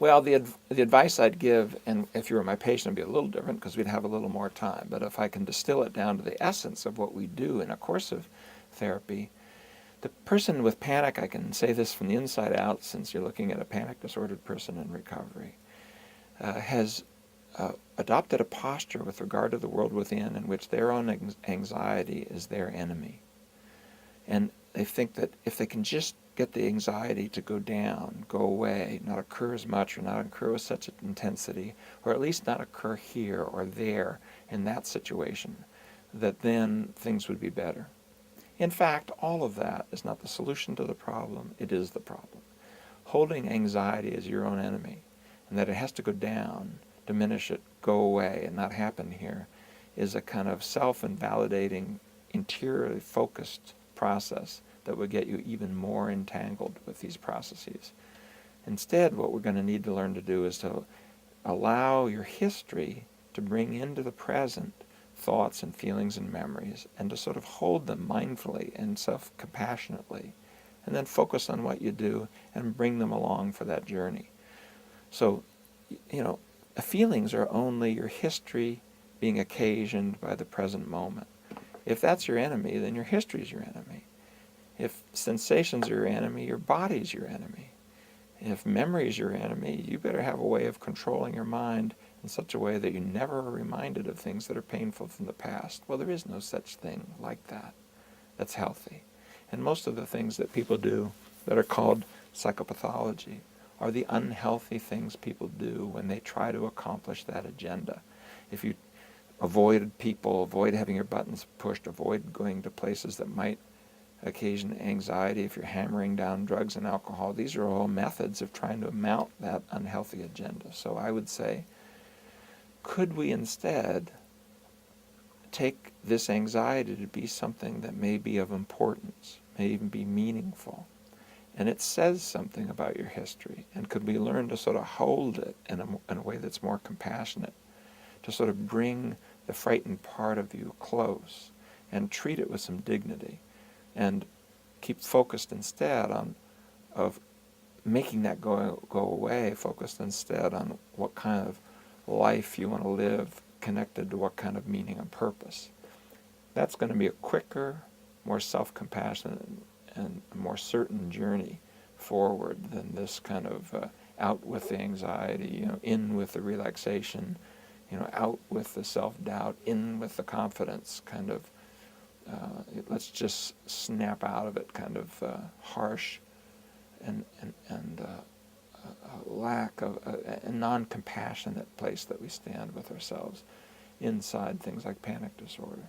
Well, the advice I'd give, and if you were my patient, it'd be a little different because we'd have a little more time. But if I can distill it down to the essence of what we do in a course of therapy, the person with panic, I can say this from the inside out since you're looking at a panic disordered person in recovery, has adopted a posture with regard to the world within in which their own anxiety is their enemy. And they think that if they can just get the anxiety to go down, go away, not occur as much or not occur with such intensity, or at least not occur here or there in that situation, that then things would be better. In fact, all of that is not the solution to the problem, it is the problem. Holding anxiety as your own enemy, and that it has to go down, diminish it, go away, and not happen here, is a kind of self-invalidating, interiorly focused process that would get you even more entangled with these processes. Instead, what we're going to need to learn to do is to allow your history to bring into the present thoughts and feelings and memories, and to sort of hold them mindfully and self-compassionately, and then focus on what you do and bring them along for that journey. So, feelings are only your history being occasioned by the present moment. If that's your enemy, then your history is your enemy. If sensations are your enemy, your body's your enemy. If memory is your enemy, you better have a way of controlling your mind in such a way that you never are reminded of things that are painful from the past. Well, there is no such thing like that that's healthy. And most of the things that people do that are called psychopathology are the unhealthy things people do when they try to accomplish that agenda. If you avoid people, avoid having your buttons pushed, avoid going to places that might occasion anxiety, if you're hammering down drugs and alcohol, these are all methods of trying to mount that unhealthy agenda. So I would say, could we instead take this anxiety to be something that may be of importance, may even be meaningful, and it says something about your history, and could we learn to sort of hold it in a way that's more compassionate, to sort of bring the frightened part of you close and treat it with some dignity, and keep focused instead of making that go away, focused instead on what kind of life you want to live connected to what kind of meaning and purpose. That's going to be a quicker, more self-compassionate and a more certain journey forward than this kind of out with the anxiety, in with the relaxation, out with the self-doubt, in with the confidence kind of let's just snap out of it kind of harsh and lack of a non-compassionate place that we stand with ourselves inside things like panic disorder.